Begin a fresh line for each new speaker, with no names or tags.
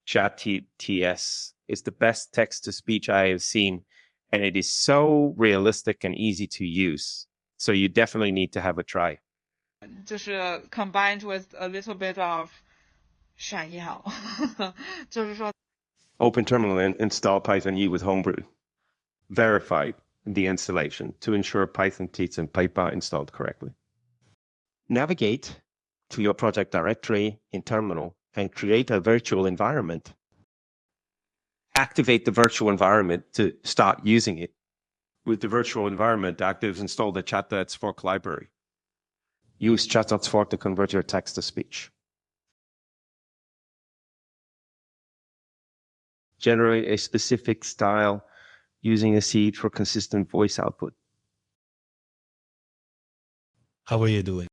Chat TTS is the best text-to-speech I have seen, and it is so realistic and easy to use. So you definitely need to have a try.
就是 combined with a little bit of 炫耀，就是说
Open terminal and install Python U with Homebrew. Verify the installation to ensure Python teats and pipe are installed correctly. Navigate to your project directory in terminal and create a virtual environment. Activate the virtual environment to start using it. With the virtual environment active, install the Chat TTS-fork library. Use chattts-fork to convert your text to speech. Generate a specific style using a seed for consistent voice output.
How are you doing?